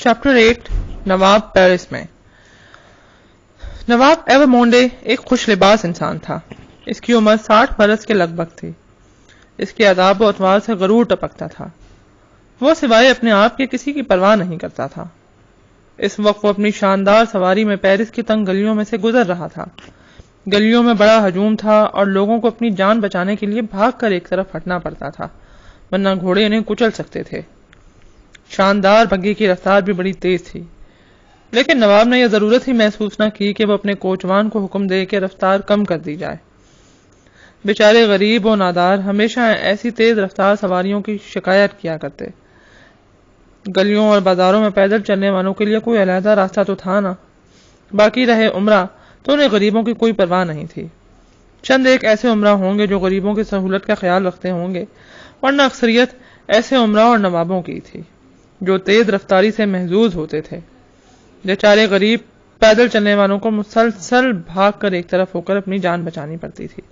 Chapter 8 نواب Paris میں۔ نواب ایورمونڈے ایک خوش لباس انسان تھا۔ اس کی عمر 60 برس کے لگ بھگ تھی۔ اس کے آداب و اطوار سے غرور ٹپکتا تھا۔ وہ سوائے اپنے آپ کے کسی کی پرواہ نہیں کرتا تھا۔ اس وقت وہ اپنی شاندار سواری میں پیرس کی تنگ گلیوں میں سے گزر رہا تھا۔ گلیوں میں بڑا ہجوم تھا اور لوگوں کو اپنی جان بچانے کے لیے بھاگ کر ایک طرف ہٹنا پڑتا تھا، ورنہ گھوڑے انہیں کچل سکتے تھے۔ شاندار بگی کی رفتار بھی بڑی تیز تھی، لیکن نواب نے یہ ضرورت ہی محسوس نہ کی کہ وہ اپنے کوچوان کو حکم دے کہ رفتار کم کر دی جائے۔ بیچارے غریب و نادار ہمیشہ ایسی تیز رفتار سواریوں کی شکایت کیا کرتے۔ گلیوں اور بازاروں میں پیدل چلنے والوں کے لیے کوئی علیحدہ راستہ تو تھا نہ، باقی رہے عمرہ تو انہیں غریبوں کی کوئی پرواہ نہیں تھی۔ چند ایک ایسے عمرہ ہوں گے جو غریبوں کی سہولت کا خیال رکھتے ہوں گے، ورنہ اکثریت ایسے عمرہ اور نوابوں کی تھی جو تیز رفتاری سے محظوظ ہوتے تھے۔ بیچارے غریب پیدل چلنے والوں کو مسلسل بھاگ کر ایک طرف ہو کر اپنی جان بچانی پڑتی تھی۔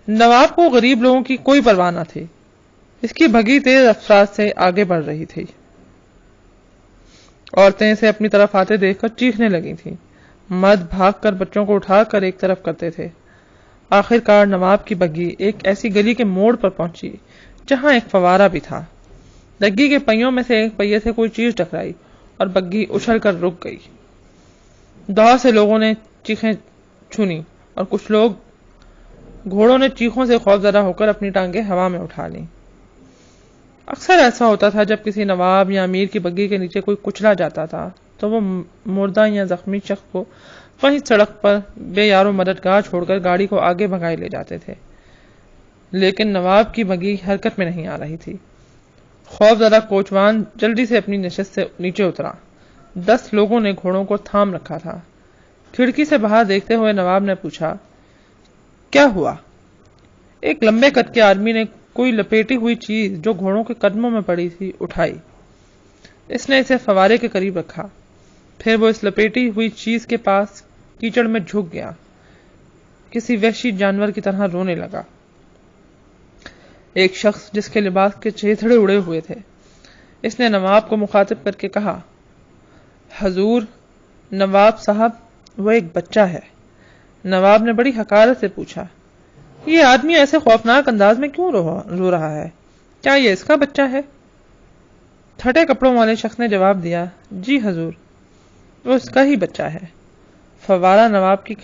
نواب کو غریب لوگوں کی کوئی پرواہ نہ تھی۔ اس کی بھگی تیز رفتار سے آگے بڑھ رہی تھی۔ عورتیں اسے اپنی طرف آتے دیکھ کر چیخنے لگی تھیں۔ مرد بھاگ کر بچوں کو اٹھا کر ایک طرف کرتے تھے۔ آخر کار نواب کی بگی ایک ایسی گلی کے موڑ پر پہنچی جہاں ایک فوارہ بھی تھا۔ بگی کے پہیوں میں سے ایک پہیے سے کوئی چیز ٹکرائی اور بگی اچھل کر رک گئی۔ بہت سے لوگوں نے چیخیں سنی اور کچھ لوگ گھوڑوں نے چیخوں سے خوفزدہ ہو کر اپنی ٹانگیں ہوا میں اٹھا لیں۔ اکثر ایسا ہوتا تھا جب کسی نواب یا امیر کی بگی کے نیچے کوئی کچلا جاتا تھا تو وہ مردہ یا زخمی شخص کو وہیں سڑک پر بے یار و مددگار چھوڑ کر گاڑی کو آگے بھگائے لے جاتے تھے، لیکن نواب کی بگی حرکت میں نہیں آ رہی تھی۔ خوفزدہ کوچوان جلدی سے اپنی نشست سے نیچے اترا۔ 10 لوگوں نے گھوڑوں کو تھام رکھا تھا۔ کھڑکی سے باہر دیکھتے ہوئے نواب نے پوچھا، کیا ہوا؟ ایک لمبے قد کے آدمی نے کوئی لپیٹی ہوئی چیز جو گھوڑوں کے قدموں میں پڑی تھی اٹھائی۔ اس نے اسے فوارے کے قریب رکھا، پھر وہ اس لپیٹی ہوئی چیز کے پاس کیچڑ میں جھک گیا، کسی وحشی جانور کی طرح رونے لگا۔ ایک شخص جس کے لباس کے چیتھڑے اڑے ہوئے تھے، اس نے نواب کو مخاطب کر کے کہا، حضور، نواب صاحب، وہ ایک بچہ ہے۔ نواب نے بڑی حقارت سے پوچھا، یہ آدمی ایسے خوفناک انداز میں کیوں رو رہا ہے؟ کیا یہ اس کا بچہ ہے؟ پھٹے کپڑوں والے شخص نے جواب دیا، جی حضور، وہ اس کا ہی بچہ ہے۔ فوارہ نواب کی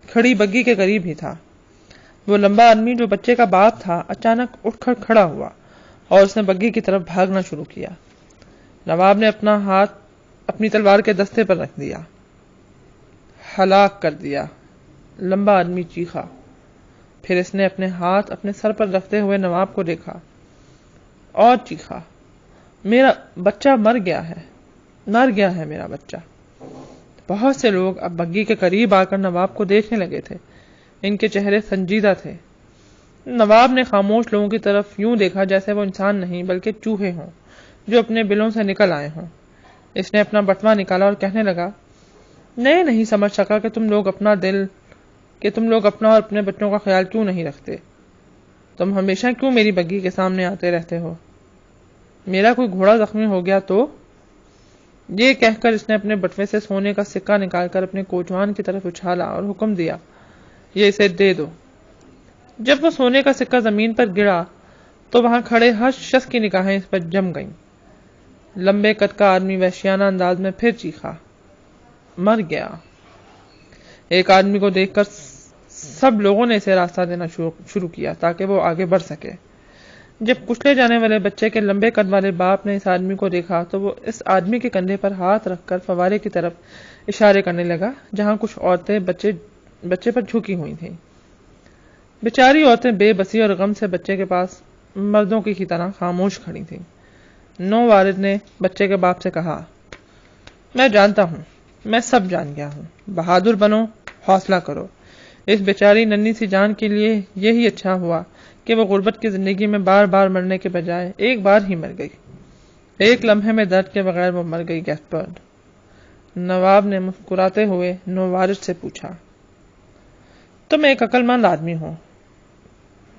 کھڑی بگی کے قریب ہی تھا۔ وہ لمبا آدمی جو بچے کا باپ تھا اچانک اٹھ کر کھڑا ہوا اور اس نے بگی کی طرف بھاگنا شروع کیا۔ نواب نے اپنا ہاتھ اپنی تلوار کے دستے پر رکھ دیا۔ ہلاک کر دیا، لمبا آدمی چیخا۔ پھر اس نے اپنے ہاتھ اپنے سر پر رکھتے ہوئے نواب کو دیکھا اور چیخا، میرا بچہ مر گیا ہے میرا بچہ۔ بہت سے لوگ اب بگی کے قریب آ کر نواب کو دیکھنے لگے تھے۔ ان کے چہرے سنجیدہ تھے۔ نواب نے خاموش لوگوں کی طرف یوں دیکھا جیسے وہ انسان نہیں بلکہ چوہے ہوں جو اپنے بلوں سے نکل آئے ہوں۔ اس نے اپنا بٹوا نکالا اور کہنے لگا، میں نہیں سمجھ سکا کہ تم لوگ اپنا اور اپنے بچوں کا خیال کیوں نہیں رکھتے۔ تم ہمیشہ کیوں میری بگی کے سامنے آتے رہتے ہو؟ میرا کوئی گھوڑا زخمی ہو گیا تو؟ یہ کہہ کر اس نے اپنے بٹوے سے سونے کا سکہ نکال کر اپنے کوچوان کی طرف اچھالا اور حکم دیا، یہ اسے دے دو۔ جب وہ سونے کا سکہ زمین پر گرا تو وہاں کھڑے ہر شخص کی نگاہیں اس پر جم گئیں۔ لمبے قد کا آدمی وحشیانہ انداز میں پھر چیخا، مر گیا۔ ایک آدمی کو دیکھ کر سب لوگوں نے اسے راستہ دینا شروع کیا تاکہ وہ آگے بڑھ سکے۔ جب کچلے جانے والے بچے کے لمبے قد والے باپ نے اس آدمی کو دیکھا تو وہ اس آدمی کے کندھے پر ہاتھ رکھ کر فوارے کی طرف اشارے کرنے لگا جہاں کچھ عورتیں بچے پر جھکی ہوئی تھیں۔ بیچاری عورتیں بے بسی اور غم سے بچے کے پاس مردوں کی طرح خاموش کھڑی تھیں۔ نووارد نے بچے کے باپ سے کہا، میں جانتا ہوں، میں سب جان گیا ہوں، بہادر بنو، حوصلہ کرو۔ اس بیچاری ننھی سی جان کے لیے یہی اچھا ہوا کہ وہ غربت کی زندگی میں بار بار مرنے کے بجائے ایک بار ہی مر گئی۔ ایک لمحے میں درد کے بغیر وہ مر گئی۔ گیسپرڈ، نواب نے مسکراتے ہوئے نووارد سے پوچھا، تم ایک عقل مند آدمی ہو،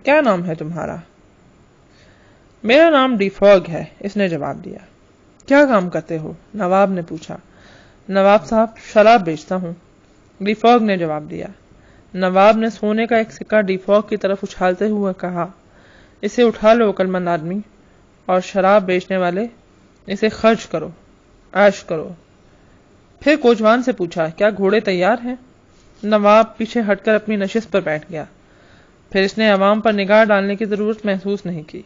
کیا نام ہے تمہارا؟ میرا نام ڈی فوگ ہے، اس نے جواب دیا۔ کیا کام کرتے ہو؟ نواب نے پوچھا۔ نواب صاحب، شراب بیچتا ہوں، ڈیفوگ نے جواب دیا۔ نواب نے سونے کا ایک سکہ ڈیفوگ کی طرف اچھالتے ہوئے کہا، اسے اٹھا لو عقل مند آدمی، اور شراب بیچنے والے، اسے خرچ کرو، عیش کرو۔ پھر کوچوان سے پوچھا، کیا گھوڑے تیار ہیں؟ نواب پیچھے ہٹ کر اپنی نشست پر بیٹھ گیا۔ پھر اس نے عوام پر نگاہ ڈالنے کی ضرورت محسوس نہیں کی۔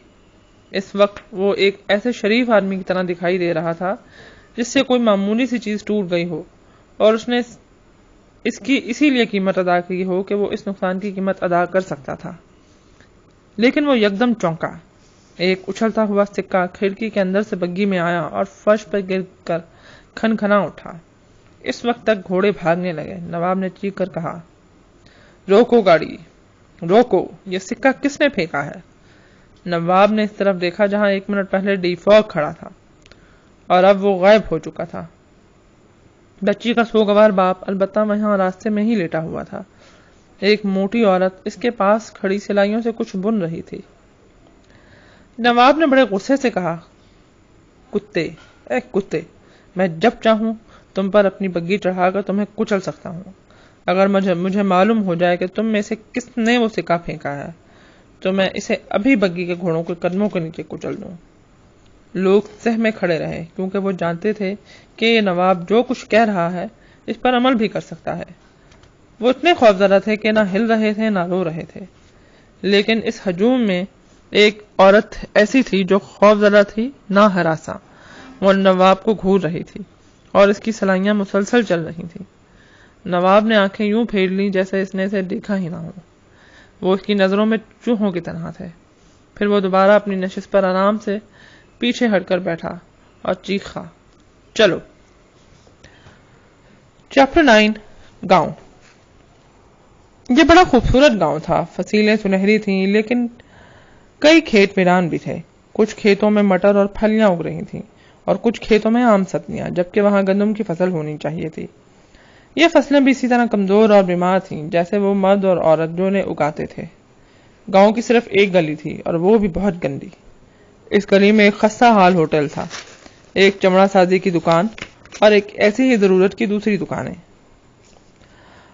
اس وقت وہ ایک ایسے شریف آدمی کی طرح دکھائی دے رہا تھا جس سے کوئی معمولی سی چیز ٹوٹ گئی ہو اور اس نے اس کی اسی لیے قیمت ادا کی ہو کہ وہ اس نقصان کی قیمت ادا کر سکتا تھا۔ لیکن وہ یکدم چونکا۔ ایک اچھلتا ہوا سکہ کھڑکی کے اندر سے بگی میں آیا اور فرش پر گر کر کھنکھنا اٹھا۔ اس وقت تک گھوڑے بھاگنے لگے۔ نواب نے چیخ کر کہا، روکو گاڑی، روکو، یہ سکہ کس نے پھینکا ہے؟ نواب نے اس طرف دیکھا جہاں 1 منٹ پہلے ڈیفوگ کھڑا تھا اور اب وہ غائب ہو چکا تھا۔ بچی کا سوگوار باپ البتہ وہاں راستے میں ہی لیٹا ہوا تھا۔ ایک موٹی عورت اس کے پاس کھڑی سلائیوں سے کچھ بن رہی تھی۔ نواب نے بڑے غصے سے کہا، کتے، اے کتے، میں جب چاہوں تم پر اپنی بگی چڑھا کر تمہیں کچل سکتا ہوں۔ اگر مجھے معلوم ہو جائے کہ تم میں سے کس نے وہ سکہ پھینکا ہے تو میں اسے ابھی بگی کے گھوڑوں کے قدموں کے نیچے کچل دوں۔ لوگ تہ میں کھڑے رہے کیونکہ وہ جانتے تھے کہ یہ نواب جو کچھ کہہ رہا ہے اس پر عمل بھی کر سکتا ہے۔ وہ اتنے خوفزدہ تھے کہ نہ ہل رہے تھے نہ رو رہے تھے۔ لیکن اس ہجوم میں ایک عورت ایسی تھی جو خوفزدہ تھی نہ ہراساں۔ وہ نواب کو گھور رہی تھی اور اس کی سلائیاں مسلسل چل رہی تھیں۔ نواب نے آنکھیں یوں پھیر لیں جیسے اس نے اسے دیکھا ہی نہ ہو۔ وہ اس کی نظروں میں چوہوں کی طرح تھے۔ پھر وہ دوبارہ اپنی نشست پر آرام سے پیچھے ہٹ کر بیٹھا اور چیخا، چلو۔ چیپٹر 9 گاؤں۔ یہ بڑا خوبصورت گاؤں تھا۔ فصیلیں سنہری تھیں لیکن کئی کھیت ویران بھی تھے۔ کچھ کھیتوں میں مٹر اور پھلیاں اگ رہی تھیں اور کچھ کھیتوں میں عام سبزیاں، جبکہ وہاں گندم کی فصل ہونی چاہیے تھی۔ یہ فصلیں بھی اسی طرح کمزور اور بیمار تھیں جیسے وہ مرد اور عورت جو انہیں اگاتے تھے۔ گاؤں کی صرف ایک گلی تھی اور وہ بھی بہت گندی۔ اس گلی میں ایک خستہ حال ہوٹل تھا، ایک چمڑا سازی کی دکان اور ایک ایسی ہی ضرورت کی دوسری دکانیں۔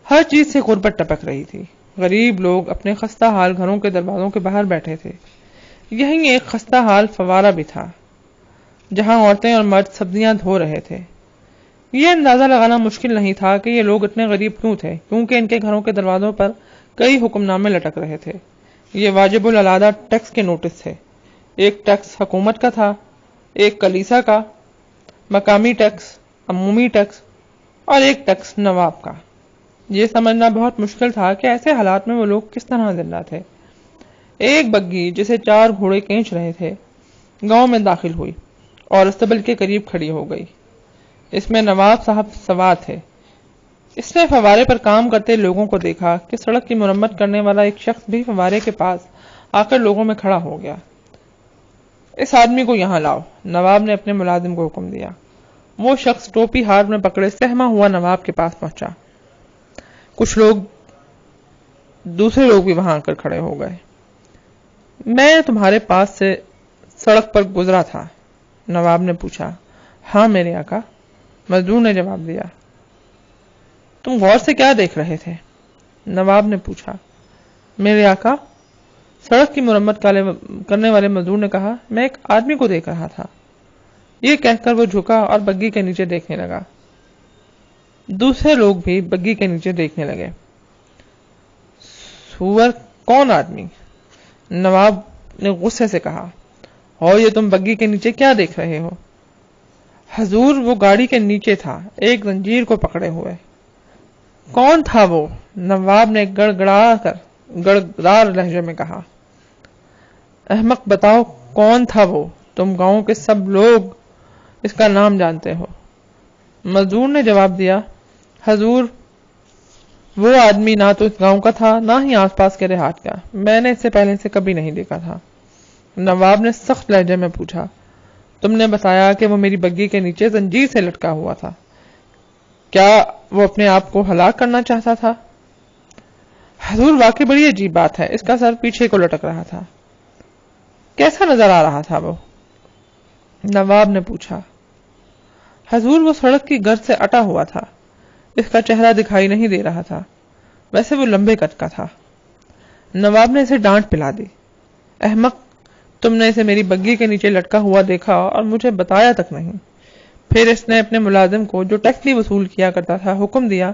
ہر چیز سے غربت ٹپک رہی تھی۔ غریب لوگ اپنے خستہ حال گھروں کے دروازوں کے باہر بیٹھے تھے۔ یہیں ایک خستہ حال فوارہ بھی تھا جہاں عورتیں اور مرد سبزیاں دھو رہے تھے۔ یہ اندازہ لگانا مشکل نہیں تھا کہ یہ لوگ اتنے غریب کیوں تھے، کیونکہ ان کے گھروں کے دروازوں پر کئی حکم نامے لٹک رہے تھے۔ یہ واجب العادہ ٹیکس کے نوٹس تھے۔ ایک ٹیکس حکومت کا تھا، ایک کلیسا کا، مقامی ٹیکس، عمومی ٹیکس اور ایک ٹیکس نواب کا۔ یہ سمجھنا بہت مشکل تھا کہ ایسے حالات میں وہ لوگ کس طرح زندہ تھے۔ ایک بگی جسے 4 گھوڑے کھینچ رہے تھے گاؤں میں داخل ہوئی اور استبل کے قریب کھڑی ہو گئی۔ اس میں نواب صاحب سوار تھے۔ اس نے فوارے پر کام کرتے لوگوں کو دیکھا کہ سڑک کی مرمت کرنے والا ایک شخص بھی فوارے کے پاس آ کر لوگوں میں کھڑا ہو گیا۔ اس آدمی کو یہاں لاؤ، نواب نے اپنے ملازم کو حکم دیا۔ وہ شخص ٹوپی ہاتھ میں پکڑے سہما ہوا نواب کے پاس پہنچا۔ کچھ لوگ دوسرے لوگ بھی وہاں آ کر کھڑے ہو گئے۔ میں تمہارے پاس سے سڑک پر گزرا تھا، نواب نے پوچھا۔ ہاں میرے آقا، مزدور نے جواب دیا۔ تم غور سے کیا دیکھ رہے تھے؟ نواب نے پوچھا۔ میرے آقا، سڑک کی مرمت کرنے والے مزدور نے کہا، میں ایک آدمی کو دیکھ رہا تھا۔ یہ کہہ کر وہ جھکا اور بگی کے نیچے دیکھنے لگا۔ دوسرے لوگ بھی بگی کے نیچے دیکھنے لگے۔ سور، کون آدمی؟ نواب نے غصے سے کہا، اور یہ تم بگی کے نیچے کیا دیکھ رہے ہو؟ حضور، وہ گاڑی کے نیچے تھا، ایک زنجیر کو پکڑے ہوئے۔ کون تھا وہ؟ نواب نے گڑگڑار لہجے میں کہا۔ احمق، بتاؤ کون تھا وہ؟ تم گاؤں کے سب لوگ اس کا نام جانتے ہو۔ مزدور نے جواب دیا، حضور، وہ آدمی نہ تو اس گاؤں کا تھا نہ ہی آس پاس کے دیہات کا۔ میں نے اس سے پہلے سے کبھی نہیں دیکھا تھا۔ نواب نے سخت لہجے میں پوچھا، تم نے بتایا کہ وہ میری بگی کے نیچے زنجیر سے لٹکا ہوا تھا، کیا وہ اپنے آپ کو ہلاک کرنا چاہتا تھا؟ حضور، واقعی بڑی عجیب بات ہے، اس کا سر پیچھے کو لٹک رہا تھا۔ کیسا نظر آ رہا تھا وہ؟ نواب نے پوچھا۔ حضور وہ سڑک کی گرد سے اٹا ہوا تھا، اس کا چہرہ دکھائی نہیں دے رہا تھا، ویسے وہ لمبے قد کا تھا۔ نواب نے اسے ڈانٹ پلا دی۔ احمق، تم نے اسے میری بگی کے نیچے لٹکا ہوا دیکھا اور مجھے بتایا تک نہیں۔ پھر اس نے اپنے ملازم کو جو ٹیکس نہیں وصول کیا کرتا تھا حکم دیا،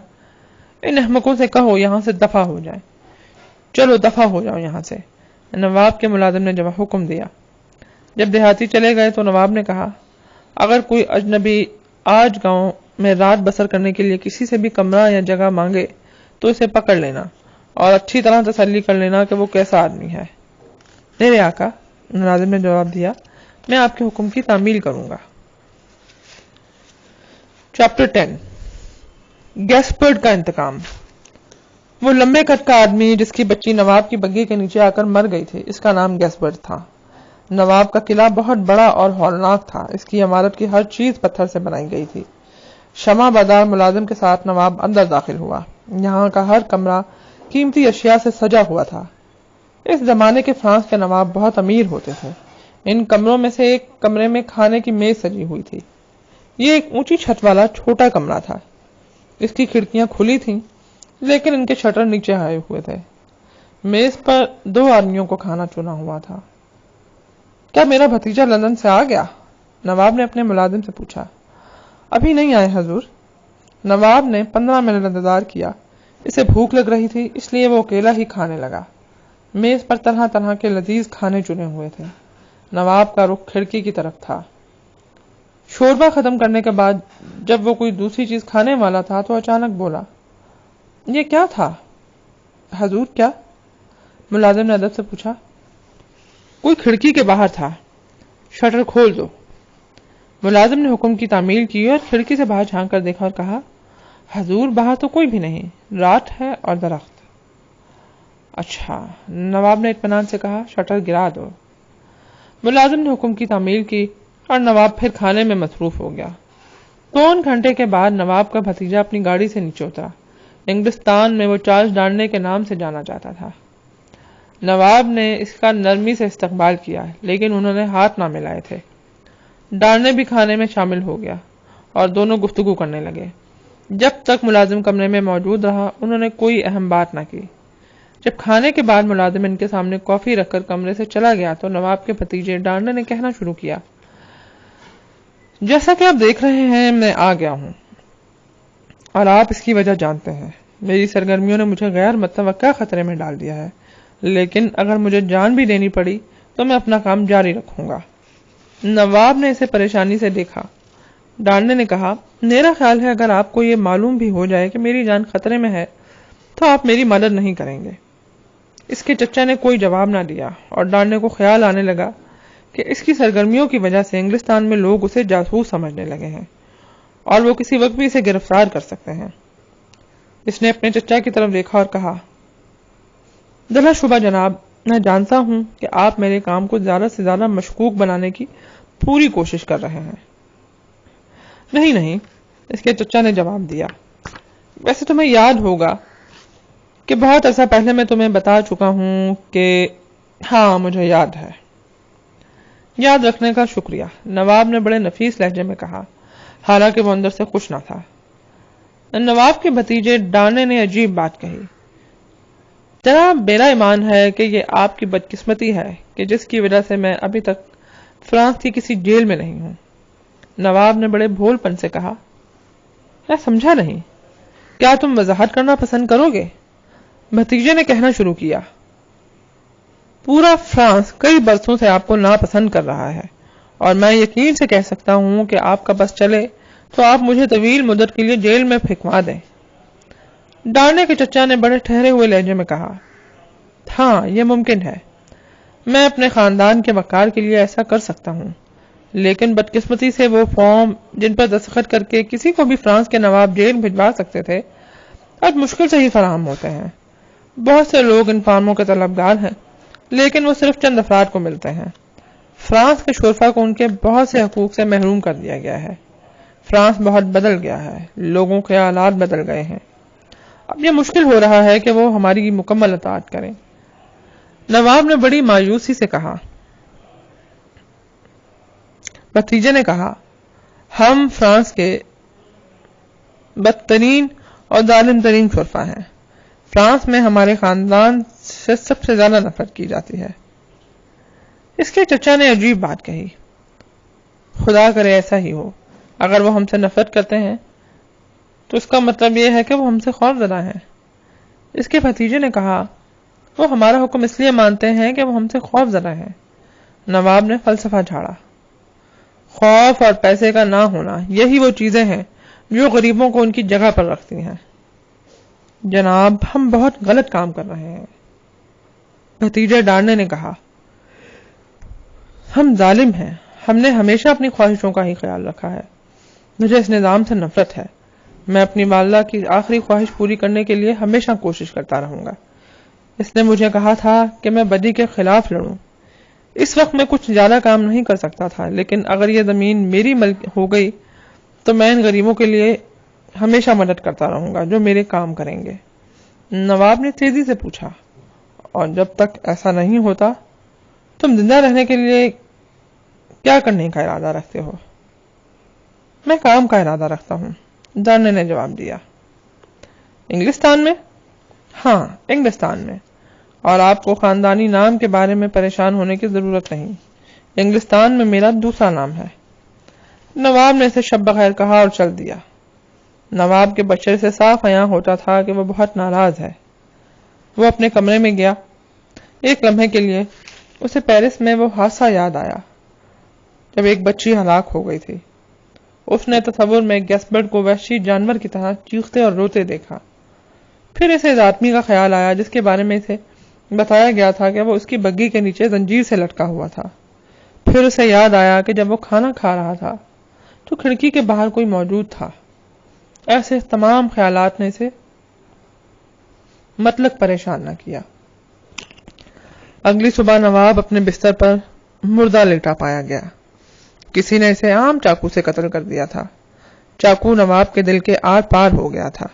ان احمقوں سے کہو یہاں سے دفع ہو جائیں، چلو دفع ہو جاؤ یہاں سے۔ نواب کے ملازم نے جب حکم دیا۔ جب دیہاتی چلے گئے تو نواب نے کہا، اگر کوئی اجنبی آج گاؤں میں رات بسر کرنے کے لیے کسی سے بھی کمرہ یا جگہ مانگے تو اسے پکڑ لینا اور اچھی طرح تسلی کر لینا کہ وہ کیسا آدمی ہے۔ میرے آقا، ملازم نے جواب دیا، میں آپ کے حکم کی تعمیل کروں گا۔ چیپٹر 10 گیسپرڈ کا انتقام۔ وہ لمبے قد کا آدمی جس کی بچی نواب کی بگی کے نیچے آ کر مر گئی تھی، اس کا نام گیسپرڈ تھا۔ نواب کا قلعہ بہت بڑا اور ہولناک تھا، اس کی عمارت کی ہر چیز پتھر سے بنائی گئی تھی۔ شمع بادار ملازم کے ساتھ نواب اندر داخل ہوا۔ یہاں کا ہر کمرہ قیمتی اشیاء سے سجا ہوا تھا۔ اس زمانے کے فرانس کے نواب بہت امیر ہوتے تھے۔ ان کمروں میں سے ایک کمرے میں کھانے کی میز سجی ہوئی تھی۔ یہ ایک اونچی چھت والا چھوٹا کمرہ تھا۔ اس کی کھڑکیاں کھلی تھیں لیکن ان کے شٹر نیچے آئے ہوئے تھے۔ میز پر 2 آدمیوں کو کھانا چنا ہوا تھا۔ کیا میرا بھتیجا لندن سے آ گیا؟ نواب نے اپنے ملازم سے پوچھا۔ ابھی نہیں آئے حضور۔ نواب نے 15 منٹ انتظار کیا۔ اسے بھوک لگ رہی تھی اس لیے وہ اکیلا ہی کھانے لگا۔ میز پر طرح طرح کے لذیذ کھانے چنے ہوئے تھے۔ نواب کا رخ کھڑکی کی طرف تھا۔ شوربہ ختم کرنے کے بعد جب وہ کوئی دوسری چیز کھانے والا تھا تو اچانک بولا، یہ کیا تھا؟ حضور کیا؟ ملازم نے ادب سے پوچھا۔ کوئی کھڑکی کے باہر تھا، شٹر کھول دو۔ ملازم نے حکم کی تعمیل کی اور کھڑکی سے باہر جھانک کر دیکھا اور کہا، حضور باہر تو کوئی بھی نہیں، رات ہے اور درخت۔ اچھا، نواب نے اطمینان سے کہا، شٹر گرا دو۔ ملازم نے حکم کی تعمیل کی اور نواب پھر کھانے میں مصروف ہو گیا۔ 2 گھنٹے کے بعد نواب کا بھتیجا اپنی گاڑی سے نیچے اترا۔ انگلستان میں وہ چارلس ڈارنے کے نام سے جانا جاتا تھا۔ نواب نے اس کا نرمی سے استقبال کیا لیکن انہوں نے ہاتھ نہ ملائے تھے۔ ڈارنے بھی کھانے میں شامل ہو گیا اور دونوں گفتگو کرنے لگے۔ جب تک ملازم کمرے میں موجود رہا انہوں نے کوئی اہم بات نہ کی۔ جب کھانے کے بعد ملازم ان کے سامنے کافی رکھ کر کمرے سے چلا گیا تو نواب کے بھتیجے ڈارنے نے کہنا شروع کیا، جیسا کہ آپ دیکھ رہے ہیں میں آ گیا ہوں اور آپ اس کی وجہ جانتے ہیں۔ میری سرگرمیوں نے مجھے غیر متوقع خطرے میں ڈال دیا ہے، لیکن اگر مجھے جان بھی دینی پڑی تو میں اپنا کام جاری رکھوں گا۔ نواب نے اسے پریشانی سے دیکھا۔ ڈارنے نے کہا، میرا خیال ہے اگر آپ کو یہ معلوم بھی ہو جائے کہ میری جان خطرے میں ہے تو آپ میری مدد نہیں کریں گے۔ اس کے چچا نے کوئی جواب نہ دیا اور ڈارنے کو خیال آنے لگا کہ اس کی سرگرمیوں کی وجہ سے انگلستان میں لوگ اسے جاسوس سمجھنے لگے ہیں اور وہ کسی وقت بھی اسے گرفتار کر سکتے ہیں۔ اس نے اپنے چچا کی طرف دیکھا اور کہا، بلا شبہ جناب، میں جانتا ہوں کہ آپ میرے کام کو زیادہ سے زیادہ مشکوک بنانے کی پوری کوشش کر رہے ہیں۔ نہیں نہیں، اس کے چچا نے جواب دیا، ویسے تمہیں یاد ہوگا کہ بہت عرصہ پہلے میں تمہیں بتا چکا ہوں کہ ہاں مجھے یاد ہے۔ یاد رکھنے کا شکریہ، نواب نے بڑے نفیس لہجے میں کہا، حالانکہ وہ اندر سے خوش نہ تھا۔ نواب کے بھتیجے ڈارنے نے عجیب بات کہی، جناب میرا ایمان ہے کہ یہ آپ کی بدقسمتی ہے کہ جس کی وجہ سے میں ابھی تک فرانس کی کسی جیل میں نہیں ہوں۔ نواب نے بڑے بھول پن سے کہا، میں سمجھا نہیں، کیا تم وضاحت کرنا پسند کرو گے؟ بھتیجے نے کہنا شروع کیا، پورا فرانس کئی برسوں سے آپ کو ناپسند کر رہا ہے اور میں یقین سے کہہ سکتا ہوں کہ آپ کا بس چلے تو آپ مجھے طویل مدت کے لیے جیل میں پھینکوا دیں۔ ڈارنے کے چچا نے بڑے ٹھہرے ہوئے لہجے میں کہا، ہاں یہ ممکن ہے، میں اپنے خاندان کے وقار کے لیے ایسا کر سکتا ہوں، لیکن بدقسمتی سے وہ فارم جن پر دستخط کر کے کسی کو بھی فرانس کے نواب جیل بھجوا سکتے تھے آج مشکل سے ہی فراہم ہوتے ہیں۔ بہت سے لوگ ان فارموں کے طلبگار ہیں لیکن وہ صرف چند افراد کو ملتے ہیں۔ فرانس کے شرفا کو ان کے بہت سے حقوق سے محروم کر دیا گیا ہے۔ فرانس بہت بدل گیا ہے، لوگوں کے حالات بدل گئے ہیں، اب یہ مشکل ہو رہا ہے کہ وہ ہماری مکمل اطاعت کریں۔ نواب نے بڑی مایوسی سے کہا۔ بھتیجے نے کہا، ہم فرانس کے بدترین اور ظالم ترین شرفا ہیں. فرانس میں ہمارے خاندان سے سب سے زیادہ نفرت کی جاتی ہے. اس کے چچا نے عجیب بات کہی. خدا کرے ایسا ہی ہو. اگر وہ ہم سے نفرت کرتے ہیں تو اس کا مطلب یہ ہے کہ وہ ہم سے خوف زدہ ہیں. اس کے بھتیجے نے کہا وہ ہمارا حکم اس لیے مانتے ہیں کہ وہ ہم سے خوف زدہ ہیں. نواب نے فلسفہ جھاڑا. خوف اور پیسے کا نہ ہونا یہی وہ چیزیں ہیں جو غریبوں کو ان کی جگہ پر رکھتی ہیں. جناب ہم بہت غلط کام کر رہے ہیں. بھتیجے ڈانڈنے نے کہا ہم ظالم ہیں. ہم نے ہمیشہ اپنی خواہشوں کا ہی خیال رکھا ہے. مجھے اس نظام سے نفرت ہے. میں اپنی والدہ کی آخری خواہش پوری کرنے کے لیے ہمیشہ کوشش کرتا رہوں گا. اس نے مجھے کہا تھا کہ میں بدی کے خلاف لڑوں. اس وقت میں کچھ زیادہ کام نہیں کر سکتا تھا، لیکن اگر یہ زمین میری ملک ہو گئی تو میں ان غریبوں کے لیے ہمیشہ مدد کرتا رہوں گا جو میرے کام کریں گے. نواب نے تیزی سے پوچھا اور جب تک ایسا نہیں ہوتا تم زندہ رہنے کے لیے کیا کرنے کا ارادہ رکھتے ہو؟ میں کام کا ارادہ رکھتا ہوں، جاننے نے جواب دیا. انگلستان میں؟ ہاں انگلستان میں. اور آپ کو خاندانی نام کے بارے میں پریشان ہونے کی ضرورت نہیں. انگلستان میں میرا دوسرا نام ہے. نواب نے اسے شب بخیر کہا اور چل دیا. نواب کے بچے سے صاف عیاں ہوتا تھا کہ وہ بہت ناراض ہے. وہ اپنے کمرے میں گیا. ایک لمحے کے لیے اسے پیرس میں وہ حادثہ یاد آیا جب ایک بچی ہلاک ہو گئی تھی. اس نے تصور میں گیسبرٹ کو وحشی جانور کی طرح چیختے اور روتے دیکھا. پھر اسے اس آدمی کا خیال آیا جس کے بارے میں اسے بتایا گیا تھا کہ وہ اس کی بگی کے نیچے زنجیر سے لٹکا ہوا تھا. پھر اسے یاد آیا کہ جب وہ کھانا کھا رہا تھا تو کھڑکی کے باہر کوئی موجود تھا. ایسے تمام خیالات نے اسے مطلق پریشان نہ کیا. اگلی صبح نواب اپنے بستر پر مردہ لیٹا پایا گیا. کسی نے اسے عام چاقو سے قتل کر دیا تھا. چاقو نواب کے دل کے آر پار ہو گیا تھا.